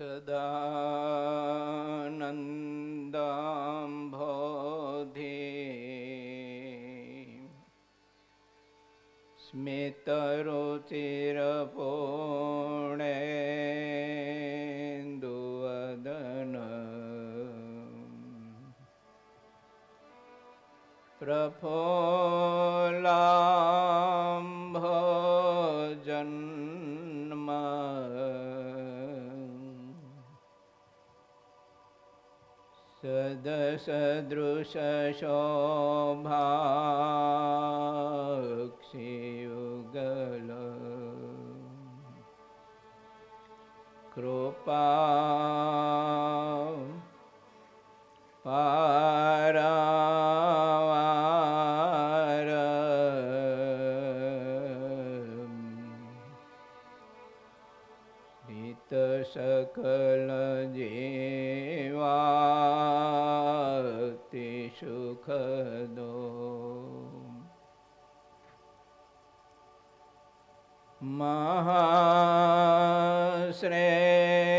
સદાનંદાંભોધિ સ્મિતરુચિરપૂર્ણેન્દુવદન પ્રફુલ્લાંભોજન્મ સદસદૃશશોભાક્ષિયુગલ કૃપા પારાવાર હિત સકલ જીવાતિ સુખદો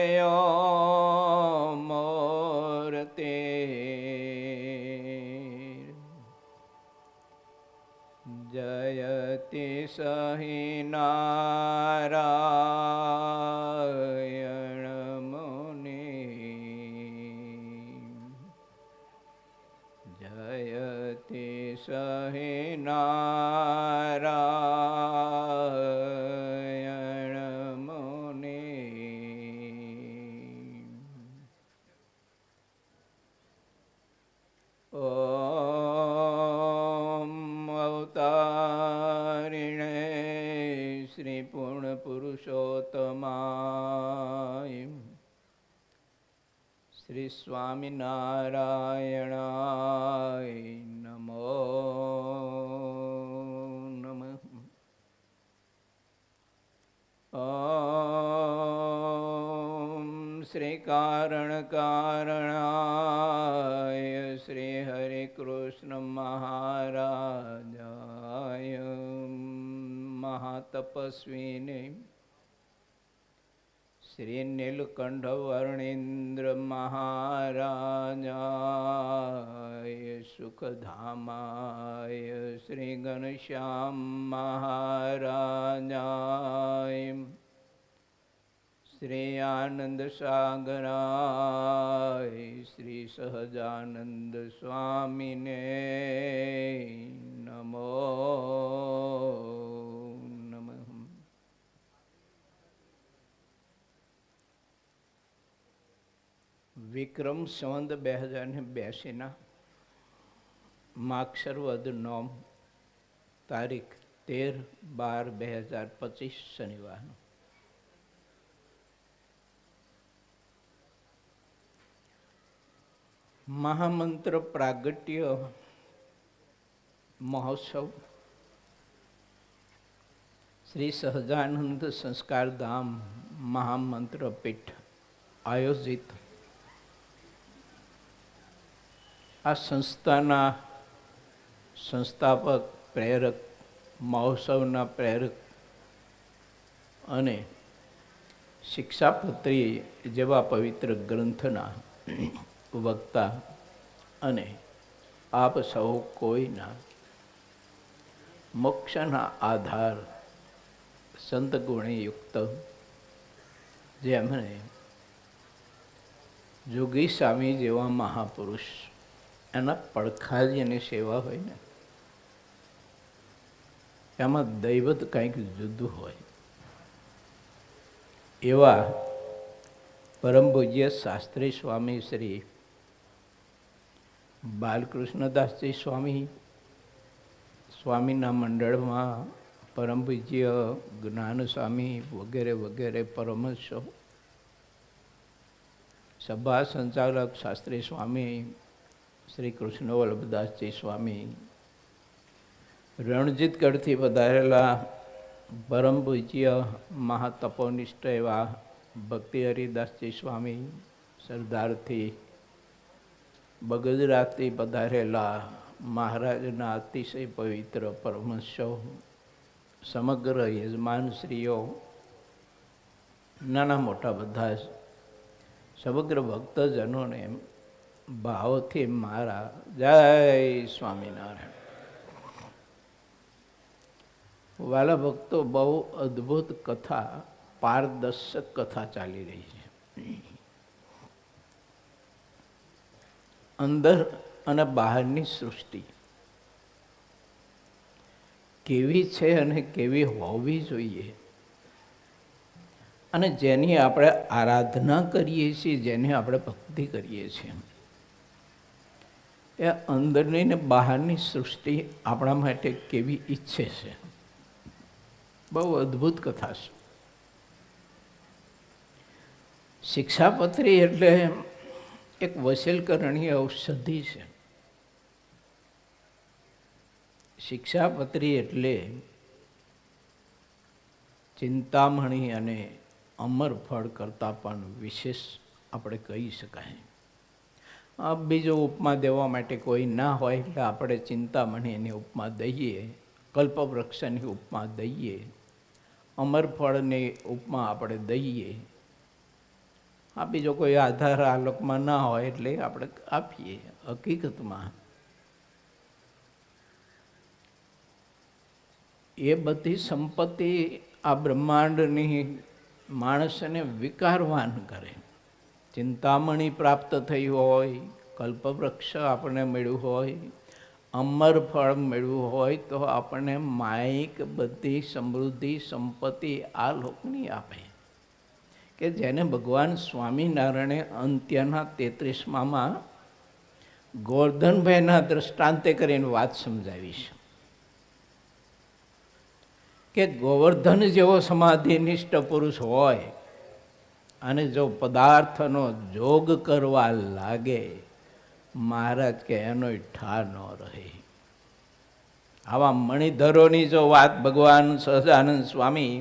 મહાશ્રેયો મૂર્તિ જયતિ સહિ નારાયણ મુનિ જયતિ સહિ નારાયણ મુનિ અવતારિણે શ્રી પૂર્ણ પુરુષોત્તમાય શ્રી સ્વામિનારાયણાય નમો નમઃ. ઓમ શ્રી કારણ કારણાય શ્રી હરિ કૃષ્ણ મહારાજાય મહાતપસ્વીને શ્રી નીલકંઠ વર્ણેન્દ્ર મહારાજાય સુખધામાય શ્રી ઘનશ્યામ મહારાજાય શ્રી આનંદ સાગરાય શ્રી સહજાનંદ સ્વામીને નમો નમઃ. વિક્રમ સંવત 2082 માગશર વદ નોમ તારીખ 13/12/2025 શનિવારનો મહામંત્ર પ્રાગટ્ય મહોત્સવ શ્રી સહજાનંદ સંસ્કારધામ મહામંત્ર પીઠ આયોજિત આ સંસ્થાના સંસ્થાપક પ્રેરક મહોત્સવના પ્રેરક અને શિક્ષાપત્રી જેવા પવિત્ર ગ્રંથના વક્તા અને આપ સૌ કોઈના મોક્ષના આધાર સંત ગુણયુક્ત જેમણે જોગી સ્વામી જેવા મહાપુરુષ એના પડખારીની સેવા હોય ને એમાં દૈવત કંઈક જુદું હોય એવા પરમ પૂજ્ય શાસ્ત્રી સ્વામી શ્રી બાલકૃષ્ણદાસજી સ્વામી, સ્વામીના મંડળમાં પરમ પૂજ્ય જ્ઞાન સ્વામી વગેરે વગેરે પરમહંસો, સભા સંચાલક શાસ્ત્રી સ્વામી શ્રી કૃષ્ણ વલ્લભદાસજી સ્વામી, રણજીતગઢથી પધારેલા પરમ પૂજ્ય મહાતપોનિષ્ઠ એવા ભક્તિ હરિદાસજી સ્વામી, સરદારથી બગજરાથી પધારેલા મહારાજના અતિશય પવિત્ર પરમહંસો, સમગ્ર યજમાનશ્રીઓ, નાના મોટા બધા સમગ્ર ભક્તજનોને ભાવથી મારા જય સ્વામિનારાયણ. વાલા ભક્તો, બહુ અદ્ભુત કથા, પારદર્શક કથા ચાલી રહી છે. અંદર અને બહારની સૃષ્ટિ કેવી છે અને કેવી હોવી જોઈએ, અને જેની આપણે આરાધના કરીએ છીએ, જેની આપણે ભક્તિ કરીએ છીએ, એ અંદરની ને બહારની સૃષ્ટિ આપણા માટે કેવી ઈચ્છે છે. બહુ અદ્ભુત કથા છે. શિક્ષાપત્રી એટલે એક વશીલકરણીય ઔષધિ છે. શિક્ષાપત્રી એટલે ચિંતામણી અને અમરફળ કરતાં પણ વિશેષ આપણે કહી શકાય. બીજો ઉપમા દેવા માટે કોઈ ના હોય એટલે આપણે ચિંતામણીની ઉપમા દઈએ, કલ્પવૃક્ષની ઉપમા દઈએ, અમરફળની ઉપમા આપણે દઈએ. બીજો કોઈ આધાર આ લોકમાં ના હોય એટલે આપણે આપીએ. હકીકતમાં એ બધી સંપત્તિ આ બ્રહ્માંડની માણસને વિકારવાન કરે. ચિંતામણી પ્રાપ્ત થઈ હોય, કલ્પવૃક્ષ આપણને મળ્યું હોય, અમરફળ મળ્યું હોય, તો આપણને માયિક બધી સમૃદ્ધિ સંપત્તિ આ લોકની આપે, કે જેને ભગવાન સ્વામિનારાયણે અંત્યના 33માં ગોરધનભાઈના દ્રષ્ટાંતે કરીને વાત સમજાવી છે કે ગોવર્ધન જેવો સમાધિનિષ્ઠ પુરુષ હોય અને જો પદાર્થનો જોગ કરવા લાગે, મહારાજ કે એનો ઠાર ન રહે. આવા મણિધરોની જો વાત ભગવાન સહજાનંદ સ્વામી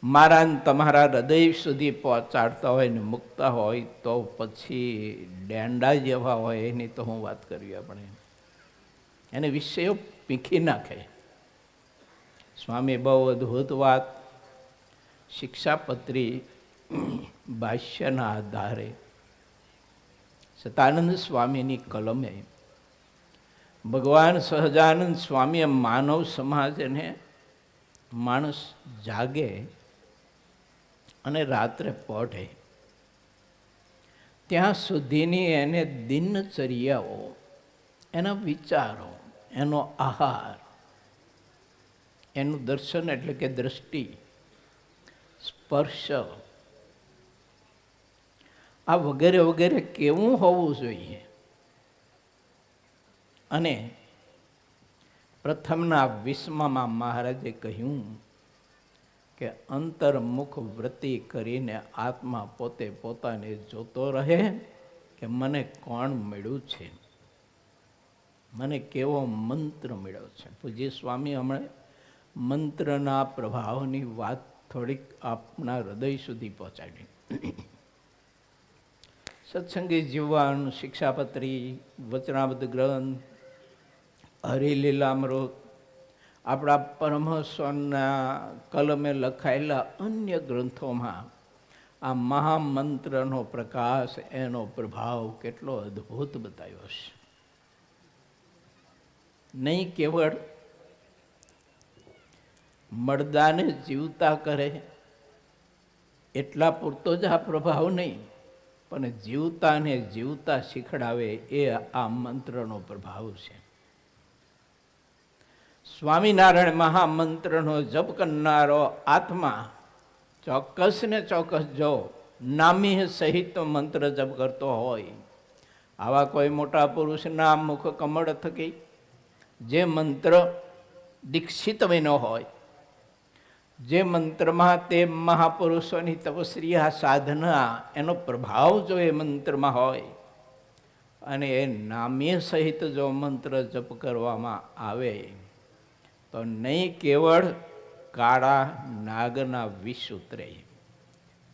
મારા તમારા હૃદય સુધી પહોંચાડતા હોય ને મૂકતા હોય, તો પછી ડેંડા જેવા હોય એની તો હું વાત કરી. આપણે એને વિષયો પીખી નાખે. સ્વામી બહુ અદ્ભુત વાત શિક્ષાપત્રી ભાષ્યના આધારે સતાનંદ સ્વામીની કલમે ભગવાન સહજાનંદ સ્વામીએ માનવ સમાજને માણસ જાગે અને રાત્રે પહોંચે ત્યાં સુધીની એને દિનચર્યાઓ, એના વિચારો, એનો આહાર, એનું દર્શન એટલે કે દ્રષ્ટિ, સ્પર્શ, આ વગેરે વગેરે કેવું હોવું જોઈએ. અને પ્રથમના 20માં મહારાજે કહ્યું કે અંતર્મુખ વૃત્તિ કરીને આત્મા પોતે પોતાને જોતો રહે કે મને કોણ મળ્યું છે, મને કેવો મંત્ર મળ્યો છે. પૂજ્ય સ્વામી હમણાં મંત્રના પ્રભાવની વાત થોડીક આપના હૃદય સુધી પહોંચાડી. સત્સંગી જીવન, શિક્ષાપત્રી, વચનાબદ્ધ ગ્રંથ, હરિલીલામૃત, આપણા પરમહંસોના કલમે લખાયેલા અન્ય ગ્રંથોમાં આ મહામંત્રનો પ્રકાશ, એનો પ્રભાવ કેટલો અદ્ભુત બતાવ્યો છે. નહીં કેવળ મરદાને જીવતા કરે એટલા પૂરતો જ આ પ્રભાવ નહીં, પણ જીવતાને જીવતા શીખડાવે એ આ મંત્રનો પ્રભાવ છે. સ્વામિનારાયણ મહામંત્રનો જપ કરનારો આત્મા ચોક્કસ ને ચોક્કસ જો નામી સહિત મંત્ર જપ કરતો હોય, આવા કોઈ મોટા પુરુષના મુખ કમળ થકી જે મંત્ર દીક્ષિત વિનો હોય, જે મંત્રમાં તે મહાપુરુષોની તપસ્યા સાધના એનો પ્રભાવ જો એ મંત્રમાં હોય, અને એ નામ્ય સહિત જો મંત્ર જપ કરવામાં આવે, તો નહીં કેવળ કાળા નાગના વિષ ઉતરે,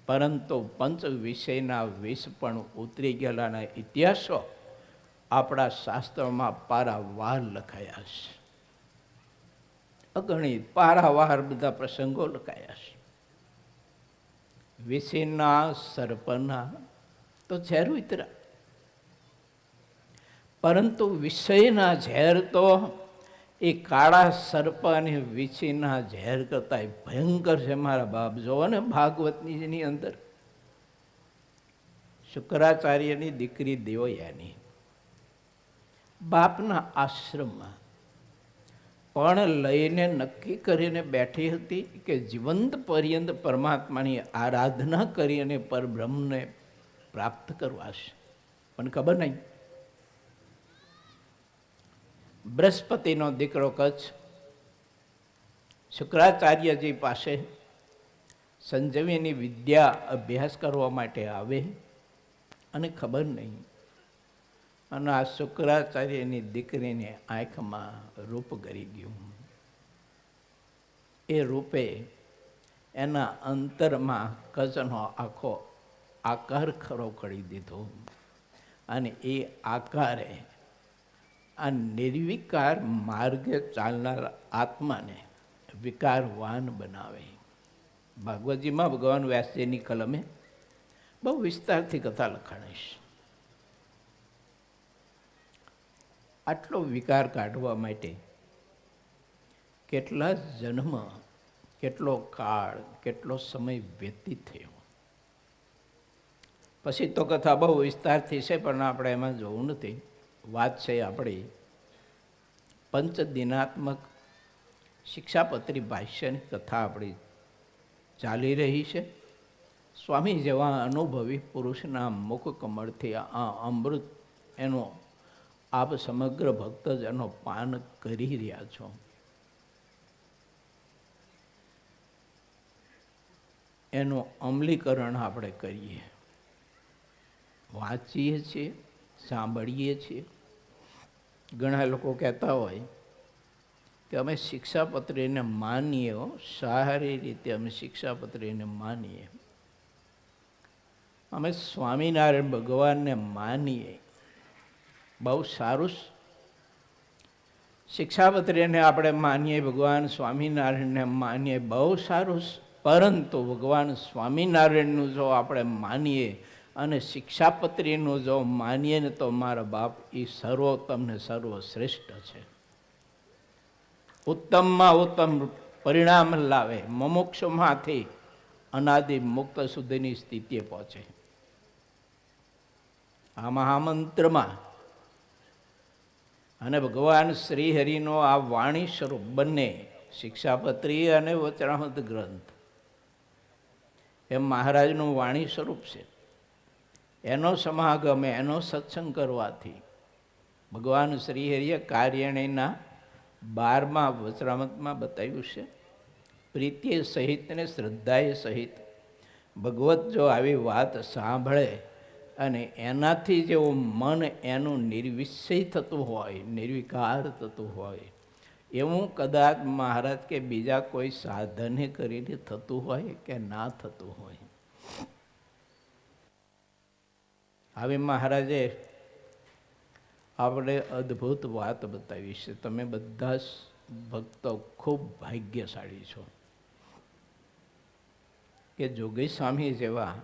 પરંતુ પંચ વિષયના વિષ પણ ઉતરી ગયેલાના ઇતિહાસો આપણા શાસ્ત્રોમાં પારાવાર લખાયા છે. અગણિત પારાવાર બધા પ્રસંગો લખાયા છે. વિષયના, સર્પના, તો ઝેર ઉતર્યા. પરંતુ વિષયના ઝેર તો એ કાળા સર્પ અને વીછીના ઝેર કરતા ભયંકર છે મારા બાપ. જોવો ને ભાગવતની અંદર શુક્રાચાર્યની દીકરી દેવયાની બાપના આશ્રમમાં પણ લઈને નક્કી કરીને બેઠી હતી કે જીવંત પર્યંત પરમાત્માની આરાધના કરી અને પરબ્રહ્મને પ્રાપ્ત કરવા છે. પણ ખબર નહીં, બૃહસ્પતિનો દીકરો કચ્છ શુક્રાચાર્યજી પાસે સંજીવની વિદ્યા અભ્યાસ કરવા માટે આવે અને ખબર નહીં, અને આ શુક્રાચાર્યની દીકરીને આંખમાં રૂપ ગરી ગયું. એ રૂપે એના અંતરમાં કચ્છનો આખો આકાર ખરો કરી દીધો, અને એ આકારે આ નિર્વિકાર માર્ગે ચાલનાર આત્માને વિકારવાન બનાવે. ભાગવતજીમાં ભગવાન વ્યાસજીની કલમે બહુ વિસ્તારથી કથા લખાણીશ. આટલો વિકાર કાઢવા માટે કેટલા જન્મ, કેટલો કાળ, કેટલો સમય વ્યતીત થયો. પછી તો કથા બહુ વિસ્તારથી છે, પણ આપણે એમાં જોવું નથી. વાત છે આપણી પંચદિનાત્મક શિક્ષાપત્રી ભાષ્યની કથા આપણી ચાલી રહી છે. સ્વામી જેવા અનુભવી પુરુષના મુખ કમળથી આ અમૃત એનો આપ સમગ્ર ભક્તજનો પાન કરી રહ્યા છો. એનું અમલીકરણ આપણે કરીએ, વાંચીએ છીએ, સાંભળીએ છીએ. ઘણા લોકો કહેતા હોય કે અમે શિક્ષાપત્રીને માનીએ, સારી રીતે અમે શિક્ષાપત્રીને માનીએ, અમે સ્વામિનારાયણ ભગવાનને માનીએ. બહુ સારું, શિક્ષાપત્રીને આપણે માનીએ, ભગવાન સ્વામિનારાયણને માનીએ, બહુ સારું. પરંતુ ભગવાન સ્વામિનારાયણનું જો આપણે માનીએ અને શિક્ષાપત્રીનું જો માનીએ ને, તો મારા બાપ એ સર્વોત્તમ ને સર્વશ્રેષ્ઠ છે. ઉત્તમમાં ઉત્તમ પરિણામ લાવે, મુમુક્ષુમાંથી અનાદિ મુક્ત સુધીની સ્થિતિએ પહોંચે. આ મહામંત્રમાં અને ભગવાન શ્રી હરિનો આ વાણી સ્વરૂપ બંને, શિક્ષાપત્રી અને વચનામૃત ગ્રંથ, એમ મહારાજનું વાણી સ્વરૂપ છે. એનો સમાગમ, એનો સત્સંગ કરવાથી ભગવાન શ્રી હરિએ કાર્યણીના 12મા વચનામૃતમાં બતાવ્યું છે. પ્રીતિએ સહિત ને શ્રદ્ધાએ સહિત ભગવત જો આવી વાત સાંભળે અને એનાથી જેવું મન એનું નિર્વિષય થતું હોય, નિર્વિકાર થતું હોય, એવું કદાચ મહારાજ કે બીજા કોઈ સાધને કરીને થતું હોય કે ના થતું હોય. હવે મહારાજે આપણે અદ્ભુત વાત બતાવી છે. તમે બધા ભક્તો ખૂબ ભાગ્યશાળી છો કે જોગી સ્વામી જેવા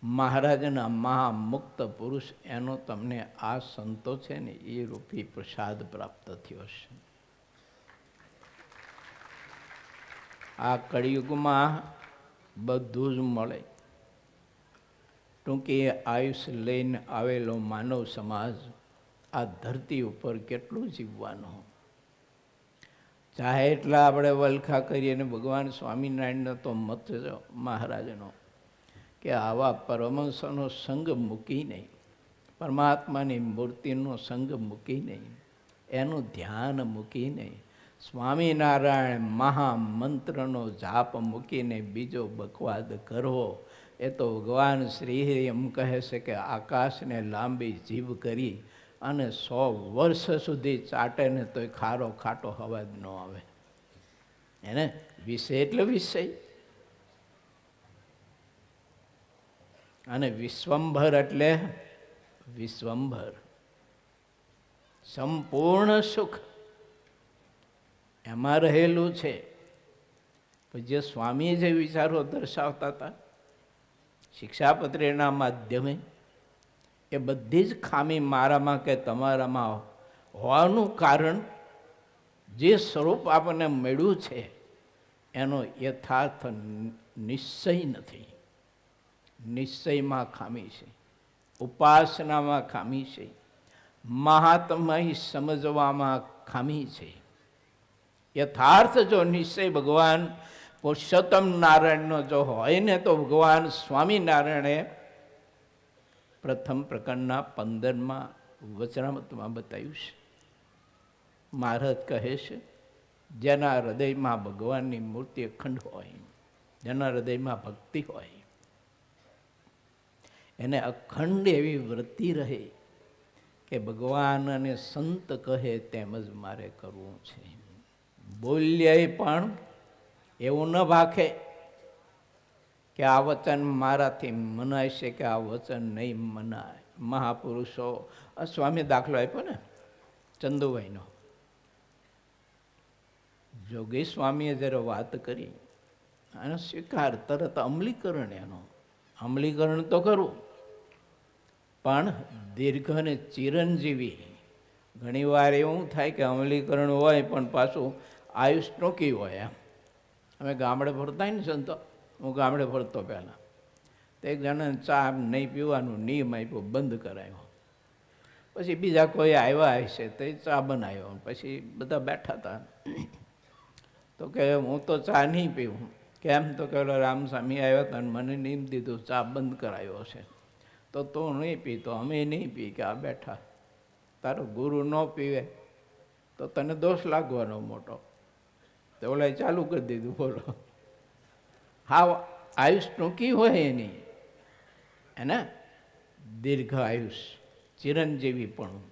મહારાજના મહામુક્ત પુરુષ, એનો તમને આ સંતો છે ને એ રૂપી પ્રસાદ પ્રાપ્ત થયો છે. આ કળિયુગમાં બધું જ મળે. ટૂંકી આયુષ લઈને આવેલો માનવ સમાજ આ ધરતી ઉપર કેટલું જીવવાનું. ચાહે એટલા આપણે વલખા કરીએ ને ભગવાન સ્વામિનારાયણનો તો મત મહારાજનો કે આવા પરમહંસનો સંગ મૂકી નહીં, પરમાત્માની મૂર્તિનો સંગ મૂકી નહીં, એનું ધ્યાન મૂકી નહીં, સ્વામિનારાયણ મહામંત્રનો જાપ મૂકીને બીજો બકવાદ કરવો, એ તો ભગવાન શ્રી એમ કહે છે કે આકાશને લાંબી જીભ કરી અને 100 વર્ષ સુધી ચાટે ને તોય ખારો ખાટો અવાજ ન આવે. એને વિષય એટલે વિષય. અને વિશ્વંભર એટલે વિશ્વંભર, સંપૂર્ણ સુખ એમાં રહેલું છે. જે સ્વામી જે વિચારો દર્શાવતા હતા, શિક્ષાપત્રીના માધ્યમે એ બધી જ ખામી મારામાં કે તમારામાં હોવાનું કારણ જે સ્વરૂપ આપણને મળ્યું છે એનો યથાર્થ નિશ્ચય નથી. નિશ્ચયમાં ખામી છે, ઉપાસનામાં ખામી છે, મહાત્મય સમજવામાં ખામી છે. યથાર્થ જો નિશ્ચય ભગવાન પુરુષોત્તમ નારાયણનો જો હોય ને તો ભગવાન સ્વામિનારાયણે પ્રથમ પ્રકરણના 15માં વચનામૃતમાં બતાવ્યું છે. મહારાજ કહે છે, જેના હૃદયમાં ભગવાનની મૂર્તિ અખંડ હોય, જેના હૃદયમાં ભક્તિ હોય, એને અખંડ એવી વૃત્તિ રહે કે ભગવાન અને સંત કહે તેમ જ મારે કરવું છે. બોલ્યે પણ એવું ન ભાખે કે આ વચન મારાથી મનાય છે કે આ વચન નહીં મનાય. મહાપુરુષો, સ્વામી દાખલો આપ્યો ને ચંદુભાઈનો. જોગી સ્વામીએ જ્યારે વાત કરી એનો સ્વીકાર, તરત અમલીકરણ, એનો અમલીકરણ તો કરવું, પણ દીર્ઘ અને ચિરંજીવી. ઘણી વાર એવું થાય કે અમલીકરણ હોય પણ પાછું આયુષ ટૂંકી હોય. એમ અમે ગામડે ફરતા ને સંતો, હું ગામડે ફરતો પહેલાં, તો એક જણાને ચા નહીં પીવાનું નિયમ આપ્યો, બંધ કરાયો. પછી બીજા કોઈ આવ્યા હશે તો એ ચા બનાવ્યો. પછી બધા બેઠા હતા તો કે હું તો ચા નહીં પીવું. કેમ? તો કે રામસ્વામી આવ્યા હતા અને મને નિયમ દીધું ચા બંધ કરાયો છે, તો તું નહીં પીતો, અમે નહીં પી. કે આ બેઠા, તારો ગુરુ ન પીવે તો તને દોષ લાગવાનો મોટો. તો ઓલા ચાલુ કરી દીધું. બોલો, હા, આયુષ ટૂંકી હોય એની, એને દીર્ઘ આયુષ, ચિરંજીવી પણ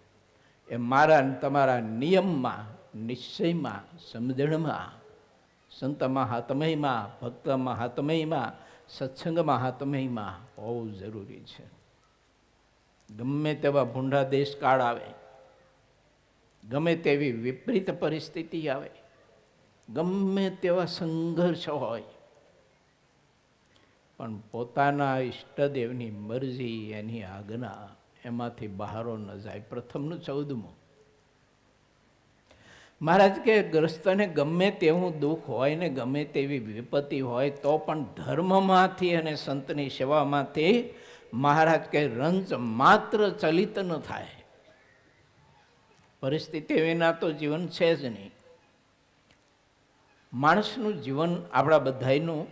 એ મારા તમારા નિયમમાં, નિશ્ચયમાં, સમજણમાં, સંત મહાત્મયમાં, ભક્ત મહાત્મયમાં, સત્સંગ મહાત્મયમાં હોવું જરૂરી છે. ગમે તેવા ભૂંડા દેશકાળ આવે, ગમે તેવી વિપરીત પરિસ્થિતિ આવે, ગમે તેવા સંઘર્ષ હોય, પણ પોતાના ઈષ્ટદેવની મરજી, એની આજ્ઞા, એમાંથી બહારો ન જાય. પ્રથમનું 14મું. મહારાજ કે ગ્રસ્તને ગમે તેવું દુઃખ હોય ને ગમે તેવી વિપત્તિ હોય તો પણ ધર્મમાંથી અને સંતની સેવામાંથી મહારાજ કે રંજ માત્ર ચલિત ન થાય. પરિસ્થિતિ વિના તો જીવન છે જ નહીં. માણસનું જીવન આપણા બધાયનું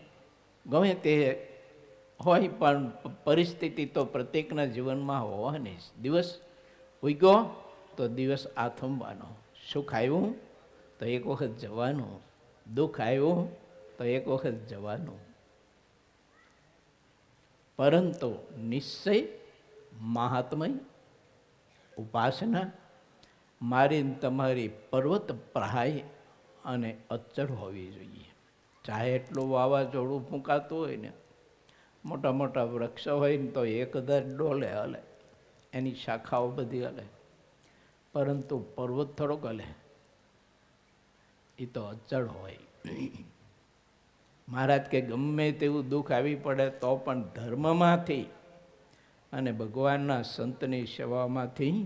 ગમે તે હોય પણ પરિસ્થિતિ તો પ્રત્યેકના જીવનમાં હોવાની જ. દિવસ ઉગ્યો તો દિવસ આથમવાનો, સુખ આવ્યું તો એક વખત જવાનું, દુઃખ આવ્યું તો એક વખત જવાનું. પરંતુ નિશ્ચય, મહાત્મય, ઉપાસના મારી તમારી પર્વત પ્રાય અને અચળ હોવી જોઈએ. ચાહે એટલું વાવાઝોડું ફૂંકાતું હોય ને, મોટા મોટા વૃક્ષ હોય ને તો 1000 ડોલે હલે, એની શાખાઓ બધી હલે, પરંતુ પર્વત થોડોક હલે, એ તો અચળ હોય. મહારાજ કે ગમે તેવું દુઃખ આવી પડે તો પણ ધર્મમાંથી અને ભગવાનના સંતની સેવામાંથી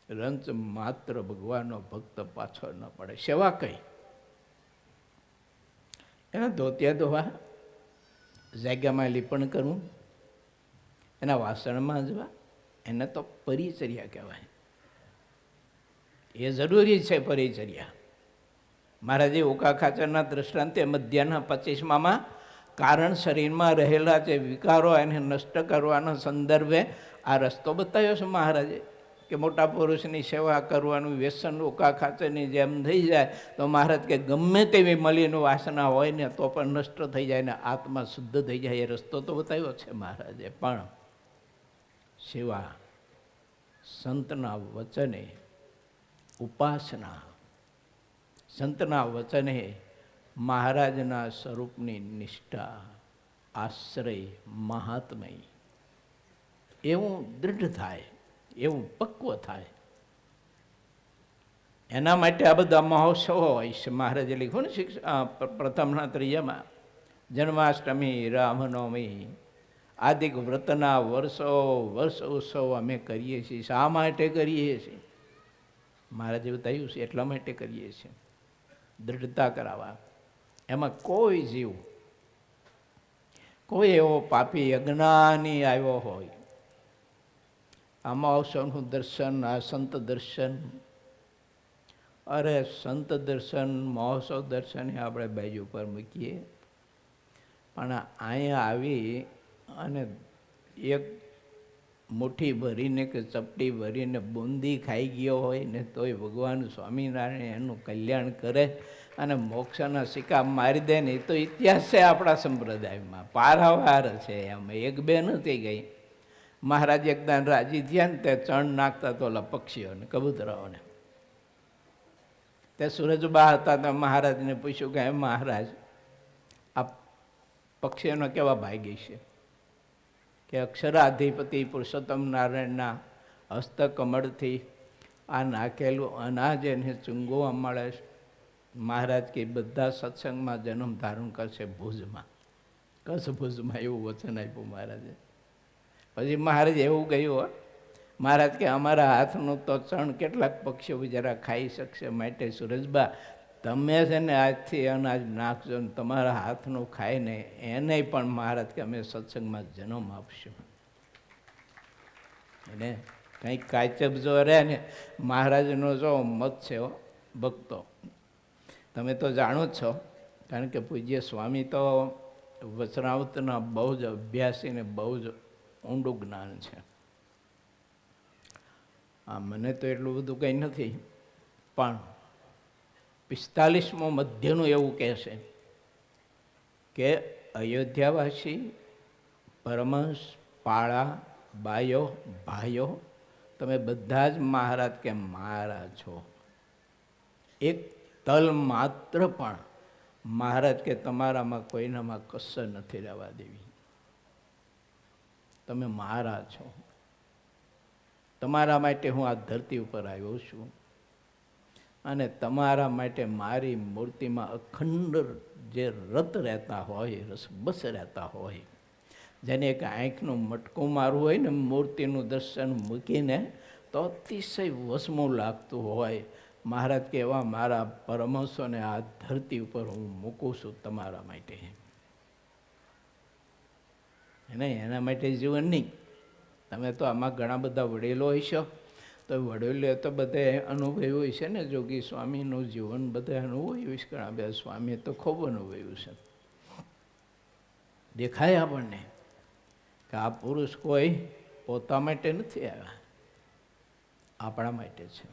રંચ માત્ર ભગવાનનો ભક્ત પાછળ ન પડે. સેવા કઈ? એના ધોતિયા ધોવા, જાગ્યામાં લીપણ કરવું, એના વાસણમાં જવા, એને તો પરિચર્યા કહેવાય. એ જરૂરી છે પરિચર્યા. મહારાજે ઓકા ખાચરના દ્રષ્ટાંતે મધ્યના 25માં કારણ શરીરમાં રહેલા જે વિકારો એને નષ્ટ કરવાના સંદર્ભે આ રસ્તો બતાવ્યો છે મહારાજે, કે મોટા પુરુષની સેવા કરવાનું વ્યસન ઓકા ખાચરની જેમ થઈ જાય તો મહારાજ કે ગમે તેવી મલિન વાસના હોય ને તો પણ નષ્ટ થઈ જાય ને આત્મા શુદ્ધ થઈ જાય. એ રસ્તો તો બતાવ્યો છે મહારાજે. પણ સેવા, સંતના વચને, ઉપાસના, સંતના વચને મહારાજના સ્વરૂપની નિષ્ઠા, આશ્રય, મહાત્મય એવું દૃઢ થાય, એવું પક્વ થાય. એના માટે આ બધા મહોત્સવ હોય છે. મહારાજે લખ્યું ને પ્રથમના 3માં જન્માષ્ટમી, રામનવમી, આદિક વ્રતના વર્ષ ઉત્સવ અમે કરીએ છીએ. શા માટે કરીએ છીએ? મહારાજે બતાવ્યું છે એટલા માટે કરીએ છીએ, દૃઢતા કરાવવા. એમાં કોઈ જીવ, કોઈ એવો પાપી અજ્ઞાની આવ્યો હોય, આમાં અવસરનું દર્શન, આ સંત દર્શન, અરે સંત દર્શન, મહોત્સવ દર્શન આપણે બાજુ પર મૂકીએ, પણ અહીંયા આવી અને એક મુઠ્ઠી ભરીને કે ચપટી ભરીને બુંદી ખાઈ ગયો હોય ને તોય ભગવાન સ્વામિનારાયણ એનું કલ્યાણ કરે અને મોક્ષના સિક્કા મારી દે ને, એ તો ઇતિહાસ છે આપણા સંપ્રદાયમાં, પારાવાર છે. એમ એક બે નથી ગઈ. મહારાજ એકદમ રાજી થયા ને તે ચણ નાખતા તો ઓલા પક્ષીઓને, કબૂતરાઓને. તે સુરજબા હતા તો મહારાજને પૂછ્યું કે મહારાજ આ પક્ષીઓનો કેવા ભાગી છે? કે અક્ષરાધિપતિ પુરુષોત્તમ નારાયણના હસ્તકમળથી આ નાખેલું અનાજ એને ચૂંગવા મળે છે. મહારાજ કે બધા સત્સંગમાં જન્મ ધારણ કરશે ભુજમાં, કચ્છ ભુજમાં, એવું વચન આપ્યું મહારાજે. પછી મહારાજ એવું ગયું, મહારાજ કે અમારા હાથનું તો ચણ કેટલાક પક્ષીઓ બિચારા ખાઈ શકશે, માટે સુરજબા તમે છે ને આજથી અનાજ નાખજો ને તમારા હાથનું ખાઈને એને પણ મહારાજ કે અમે સત્સંગમાં જન્મ આપશું. એને કંઈક કાચબ જો રહે ને, મહારાજનો જો મત છે ભક્તો, તમે તો જાણો જ છો, કારણ કે પૂજ્ય સ્વામી તો વચનાવતના બહુ જ અભ્યાસી ને બહુ જ ઊંડું જ્ઞાન છે. મને તો એટલું બધું કંઈ નથી, પણ 45મો મધ્યનું એવું કહે છે કે અયોધ્યાવાસી પરમહંસ, પાળા, બાયો, ભાઈઓ, તમે બધા જ મહારાજ કે મારા છો. એક તલ માત્ર પણ મહારાજ કે તમારામાં કોઈનામાં કસર નથી રહેવા દેવી. તમે મારા છો. તમારા માટે હું આ ધરતી ઉપર આવ્યો છું અને તમારા માટે મારી મૂર્તિમાં અખંડ જે રત રહેતા હોય, રસબસ રહેતા હોય, જેને એક આંખનું મટકું મારવું હોય ને મૂર્તિનું દર્શન મૂકીને તો અતિશય વસમું લાગતું હોય, મહારાજ કે એવા મારા પરમહંસોને આ ધરતી ઉપર હું મૂકું છું તમારા માટે. નહીં એના માટે જીવન નહીં. તમે તો આમાં ઘણા બધા વડીલો હશો, તો વડીલો તો બધે અનુભવ્યું હોય છે ને, જોગી સ્વામીનું જીવન બધે અનુભવ્યું છે. ઘણા બધા સ્વામીએ તો ખૂબ અનુભવ્યું છે. દેખાય આપણને કે આ પુરુષ કોઈ પોતા માટે નથી આવ્યા, આપણા માટે છે.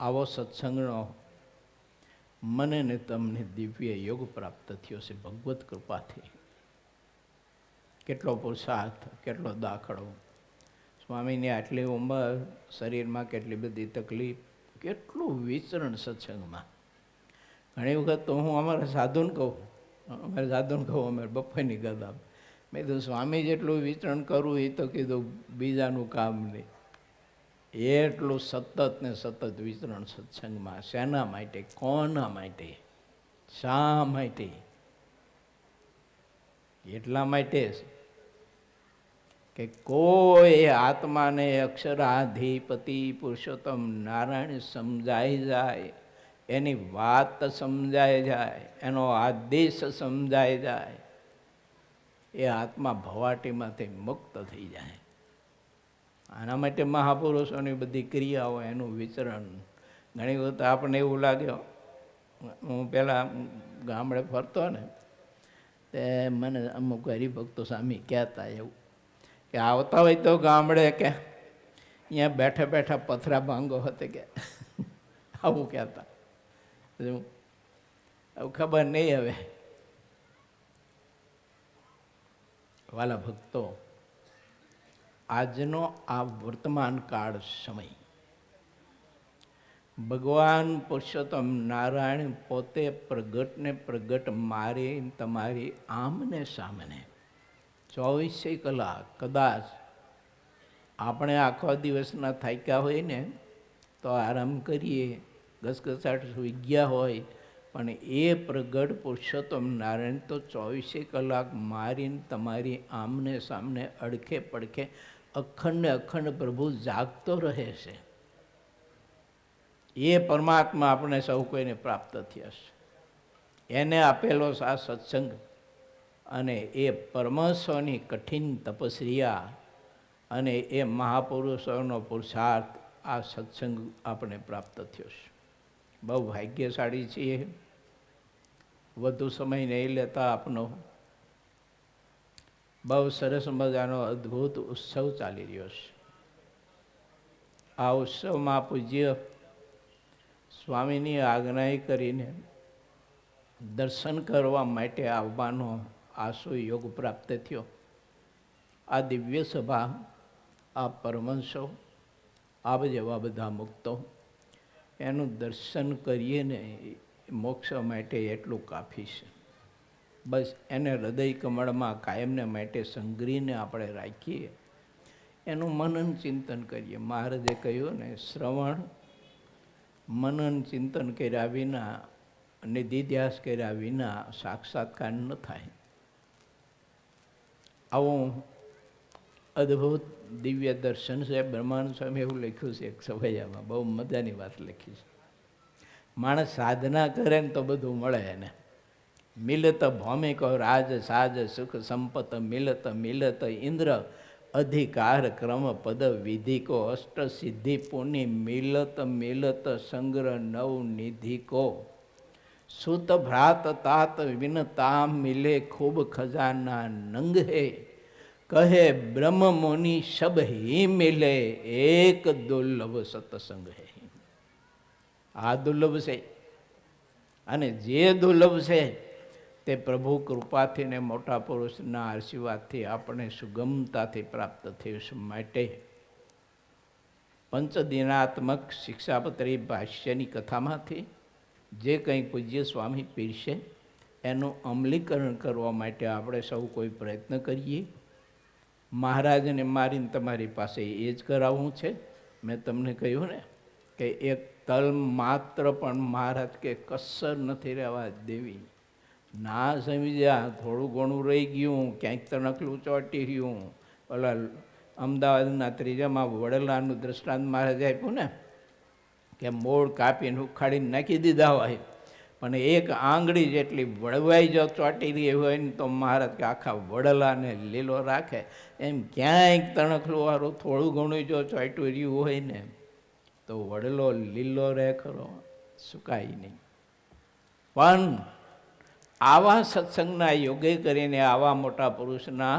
આવો સત્સંગનો મને ને તમને દિવ્ય યોગ પ્રાપ્ત થયો છે ભગવત કૃપાથી. કેટલો પુરુષાર્થ, કેટલો દાખલો, સ્વામીની આટલી ઉંમર, શરીરમાં કેટલી બધી તકલીફ, કેટલું વિચરણ સત્સંગમાં. ઘણી વખત તો હું અમારા સાધુને કહું, અમારે બપોરની ગદા, મેં કીધું સ્વામી જેટલું વિચરણ કરવું એ તો કીધું બીજાનું કામ નહીં. એટલું સતત ને સતત વિચરણ સત્સંગમાં. શેના માટે? કોના માટે? શા માટે? એટલા માટે કે કોઈ આત્માને અક્ષરાધિપતિ પુરુષોત્તમ નારાયણ સમજાઈ જાય, એની વાત સમજાઈ જાય, એનો આદેશ સમજાઈ જાય, એ આત્મા ભવાટીમાંથી મુક્ત થઈ જાય. આના માટે મહાપુરુષોની બધી ક્રિયાઓ, એનું વિચરણ. ઘણી વખત આપણને એવું લાગ્યો, હું પહેલાં ગામડે ફરતો ને તે મને અમુક હરિભક્તો સામે કહેતા એવું કે આવતા હોય તો ગામડે કે અહીંયા બેઠા બેઠા પથરા ભાંગો હતો કે આવું કહેતા. હવે ખબર નહીં. હવે વાલા ભક્તો, આજનો આ વર્તમાન કાળ સમય ભગવાન પુરુષોત્તમ નારાયણ પોતે પ્રગટ મારી તમારી આમને સામને 24 કલાક. કદાચ આપણે આખો દિવસના થાક્યા હોય ને તો આરામ કરીએ, ઘસઘસાટ સૂઈ ગયા હોય, પણ એ પ્રગટ પુરુષોત્તમ નારાયણ તો 24 કલાક મારીને તમારી આમને સામને અડખે પડખે અખંડ અખંડ પ્રભુ જાગતો રહે છે. એ પરમાત્મા આપણે સૌ કોઈને પ્રાપ્ત થયા છે. એને આપેલો આ સત્સંગ અને એ પરમહંસોની કઠિન તપસ્યા અને એ મહાપુરુષોનો પુરુષાર્થ, આ સત્સંગ આપણે પ્રાપ્ત થયો છે. બહુ ભાગ્યશાળી છીએ. વધુ સમય નહીં લેતા આપનો બહુ સરસ મજાનો અદ્ભુત ઉત્સવ ચાલી રહ્યો છે. આ ઉત્સવમાં પૂજ્ય સ્વામીની આજ્ઞા કરીને દર્શન કરવા માટે આવવાનો આશો યોગ પ્રાપ્ત થયો. આ દિવ્ય સભા, આ પરમહંસો, આપ જેવા બધા મુક્તો, એનું દર્શન કરીએ ને મોક્ષ માટે એટલું કાફી છે. બસ એને હૃદય કમળમાં કાયમને માટે સંગ્રહીને આપણે રાખીએ, એનું મનન ચિંતન કરીએ. મહારાજે કહ્યું ને, શ્રવણ મનન ચિંતન કર્યા વિના, નિધિધ્યાસ કર્યા વિના સાક્ષાત્કાર ન થાય. આવું અદ્ભુત દિવ્ય દર્શન છે. બ્રહ્માનંદ સ્વામી એવું લખ્યું છે એક સભૈયામાં, બહુ મજાની વાત લખી છે. માણસ સાધના કરે ને તો બધું મળે એને. મિલત ભૌમિકો રાજ સાજ સુખ સંપત મિલત મિલત ઇન્દ્ર અધિકાર ક્રમ પદ વિધિકો અષ્ટ સિદ્ધિ પુની મિલત મિલત સંગ્રહ નવ નિધિકો સુત ભ્રાત तात વિનતા મિલે ખૂબ ખજાના નંગ હે કહે બ્રહ્મ મુનિ સબ હી મિલે એક દુર્લભ સત્સંગ હે. આ દુર્લભ છે, અને જે દુર્લભ છે તે પ્રભુ કૃપાથી ને મોટા પુરુષના આશીર્વાદથી આપણે સુગમતાથી પ્રાપ્ત થયું છે. માટે પંચદિનાત્મક શિક્ષાપત્રી ભાષ્યની કથામાંથી જે કંઈ પૂજ્ય સ્વામી પીરશે એનું અમલીકરણ કરવા માટે આપણે સૌ કોઈ પ્રયત્ન કરીએ. મહારાજને મારીને તમારી પાસે એ જ કરાવવું છે. મેં તમને કહ્યું ને કે એક તલ માત્ર પણ મહારાજ કે કસર નથી રહેવા દેવી. ના સમજ્યા, થોડું ઘણું રહી ગયું, ક્યાંક તણકલું ચોંટી રહ્યું. ઓલા અમદાવાદના ત્રીજામાં વડલાનું દૃષ્ટાંત મહારાજે આપ્યું ને, કે મોળ કાપીને ઉખાડીને નાખી દીધા હોય, પણ એક આંગળી જેટલી વળવાઈ જો ચોંટી રહી હોય ને તો મહારાજ કે આખા વડલાને લીલો રાખે. એમ ક્યાંક તણખલું વાળું થોડું ઘણું જો ચોંટ્યું રહ્યું હોય ને તો વડલો લીલો રહે ખરો, સુકાય નહીં. પણ આવા સત્સંગના યોગે કરીને, આવા મોટા પુરુષના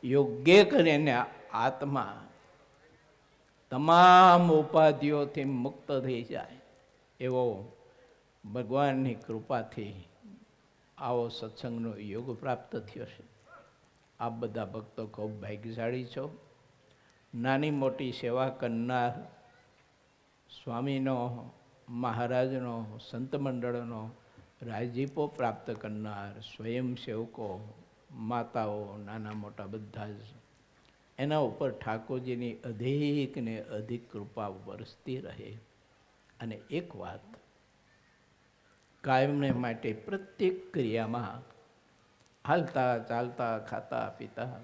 યોગ્ય કરીને આત્મા તમામ ઉપાધિઓથી મુક્ત થઈ જાય એવો ભગવાનની કૃપાથી આવો સત્સંગનો યોગ પ્રાપ્ત થયો છે. આપ બધા ભક્તો ખૂબ ભાગ્યશાળી છો. નાની મોટી સેવા કરનાર, સ્વામીનો, મહારાજનો, સંત મંડળનો રાજીપો પ્રાપ્ત કરનાર સ્વયંસેવકો, માતાઓ, નાના મોટા બધા જ, એના ઉપર ઠાકોરજીની અધિક ને અધિક કૃપા વરસતી રહે. અને એક વાત, કાયમને માટે પ્રત્યેક ક્રિયામાં હાલતા ચાલતા ખાતા પીતા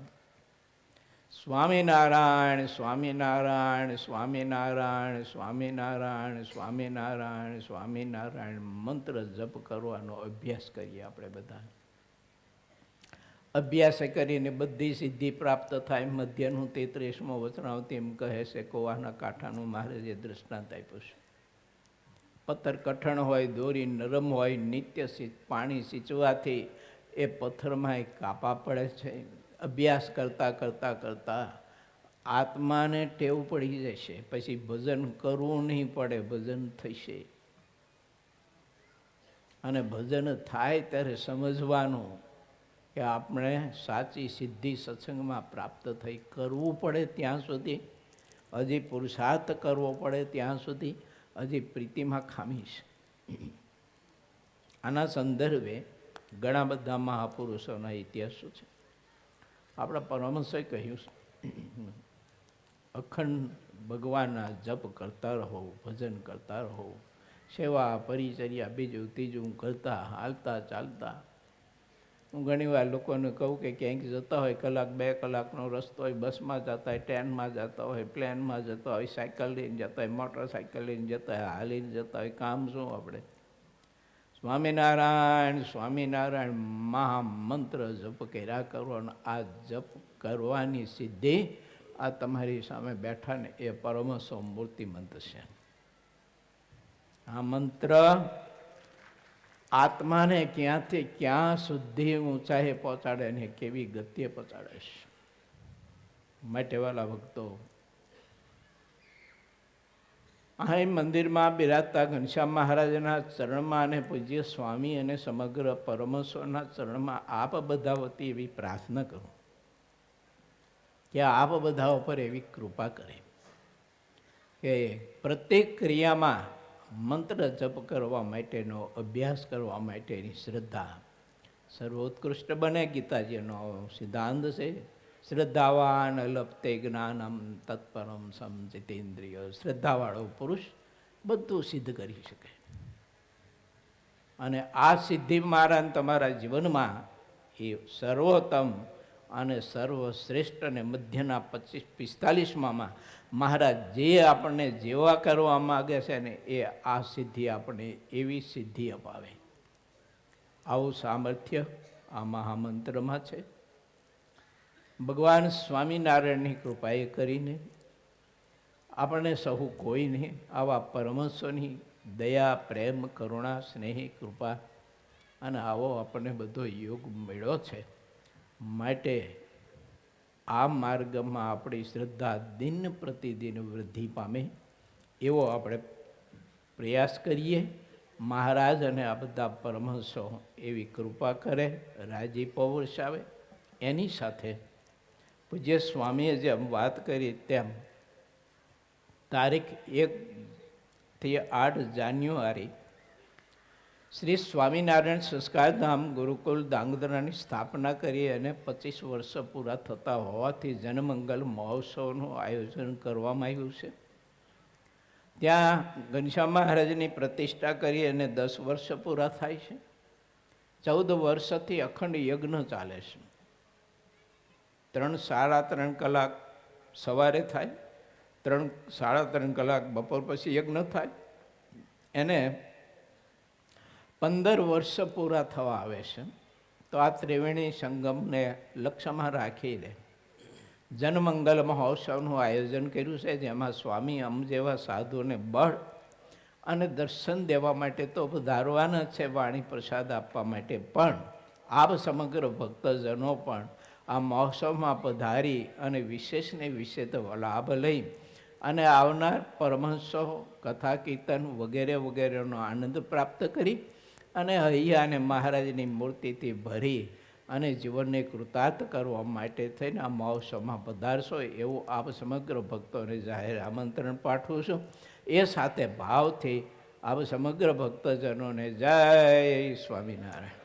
સ્વામિનારાયણ સ્વામિનારાયણ સ્વામિનારાયણ સ્વામિનારાયણ સ્વામિનારાયણ સ્વામિનારાયણ મંત્ર જપ કરવાનો અભ્યાસ કરીએ. આપણે બધા અભ્યાસ કરીને બધી સિદ્ધિ પ્રાપ્ત થાય. મધ્યનું 33મો વચનાવતી એમ કહે છે, કોવાના કાંઠાનું મહારાજે દૃષ્ટાંત આપ્યું છે. પથ્થર કઠણ હોય, દોરી નરમ હોય, નિત્ય પાણી સિંચવાથી એ પથ્થરમાં કાપા પડે છે. અભ્યાસ કરતાં કરતાં કરતાં આત્માને ટેવ પડી જશે, પછી ભજન કરવું નહીં પડે, ભજન થશે. અને ભજન થાય ત્યારે સમજવાનું કે આપણે સાચી સિદ્ધિ સત્સંગમાં પ્રાપ્ત થઈ. કરવું પડે ત્યાં સુધી, હજી પુરુષાર્થ કરવો પડે ત્યાં સુધી હજી પ્રીતિમાં ખામી છે. આના સંદર્ભે ઘણા બધા મહાપુરુષોના ઇતિહાસો છે. આપણા પરમહંસોએ કહ્યું છે, અખંડ ભગવાનના જપ કરતા રહો, ભજન કરતા રહો, સેવા પરિચર્યા બીજું ત્રીજું કરતા હાલતા ચાલતા. હું ઘણીવાર લોકોને કહું કે ક્યાંક જતા હોય, કલાક 2 કલાકનો રસ્તો હોય, બસમાં જતા હોય, ટ્રેનમાં જતા હોય, પ્લેનમાં જતા હોય, સાયકલ લઈને જતા હોય, મોટરસાયકલ લઈને જતા હોય, હાલીને જતા હોય, કામ શું આપણે સ્વામિનારાયણ સ્વામિનારાયણ મહામંત્ર જપ કર્યા કરવાનો. આ જપ કરવાની સિદ્ધિ આ તમારી સામે બેઠા ને એ પરમહંસ મૂર્તિ મંત્ર છે. આ મંત્ર આત્માને ક્યાંથી ક્યાં સુધી ઊંચાઈએ પહોંચાડે ને કેવી ગતિએ પહોંચાડે છે. માટે વાલા ભક્તો, અહીં મંદિરમાં બિરાજતા ઘનશ્યામ મહારાજના ચરણમાં અને પૂજ્ય સ્વામી અને સમગ્ર પરમહંસોના ચરણમાં આપ બધા વતી એવી પ્રાર્થના કરું કે આપ બધા ઉપર એવી કૃપા કરે કે પ્રત્યેક ક્રિયામાં મંત્ર જપ કરવા માટેનો અભ્યાસ કરવા માટેની શ્રદ્ધા સર્વોત્કૃષ્ટ બને. ગીતાજીનો સિદ્ધાંત છે, શ્રદ્ધાવાન લપતે જ્ઞાનમ તત્પરમ સમજિતેન્દ્રિય. શ્રદ્ધાવાળો પુરુષ બધું સિદ્ધ કરી શકે. અને આ સિદ્ધિ મારા તમારા જીવનમાં એ સર્વોત્તમ અને સર્વશ્રેષ્ઠ અને મધ્યના 25-45માં મહારાજ જે આપણને જેવા કરવા માગે છે ને એ આ સિદ્ધિ આપણને એવી સિદ્ધિ અપાવે. આવું સામર્થ્ય આ મહામંત્રમાં છે. ભગવાન સ્વામિનારાયણની કૃપાએ કરીને આપણને સહુ કોઈને આવા પરમહંસોની દયા, પ્રેમ, કરુણા, સ્નેહ, કૃપા અને આવો આપણને બધો યોગ મળ્યો છે. માટે આ માર્ગમાં આપણી શ્રદ્ધા દિન પ્રતિદિન વૃદ્ધિ પામે એવો આપણે પ્રયાસ કરીએ. મહારાજ અને આ બધા પરમહંસો એવી કૃપા કરે, રાજીપો વરસાવે. એની સાથે પૂજ્ય સ્વામીએ જેમ વાત કરી તેમ તારીખ 1 થી 8 જાન્યુઆરી શ્રી સ્વામિનારાયણ સંસ્કારધામ ગુરુકુલ ધાંગધ્રાની સ્થાપના કરી અને 25 વર્ષ પૂરા થતા હોવાથી જનમંગલ મહોત્સવનું આયોજન કરવામાં આવ્યું છે. ત્યાં ઘનશ્યામ મહારાજની પ્રતિષ્ઠા કરી અને 10 વર્ષ પૂરા થાય છે. 14 વર્ષથી અખંડ યજ્ઞ ચાલે છે. 3 સાડા 3 કલાક સવારે થાય, 3 સાડા 3 કલાક બપોર પછી યજ્ઞ થાય. એને 15 વર્ષ પૂરા થવા આવે છે. તો આ ત્રિવેણી સંગમને લક્ષ્યમાં રાખીને જનમંગલ મહોત્સવનું આયોજન કર્યું છે, જેમાં સ્વામી અમ જેવા સાધુઓને બળ અને દર્શન દેવા માટે તો પધારવાના છે, વાણી પ્રસાદ આપવા માટે પણ આપ સમગ્ર ભક્તજનો પણ આ મહોત્સવમાં પધારી અને વિશેષને વિશેષ લાભ લઈ અને આવનાર પરમહંસો કથા કીર્તન વગેરે વગેરેનો આનંદ પ્રાપ્ત કરી અને હૈયા અને મહારાજની મૂર્તિથી ભરી અને જીવનને કૃતાર્થ કરવા માટે થઈને આ મહોત્સવમાં પધારશો એવું આપ સમગ્ર ભક્તોને જાહેર આમંત્રણ પાઠવું છું. એ સાથે ભાવથી આપ સમગ્ર ભક્તજનોને જય સ્વામિનારાયણ.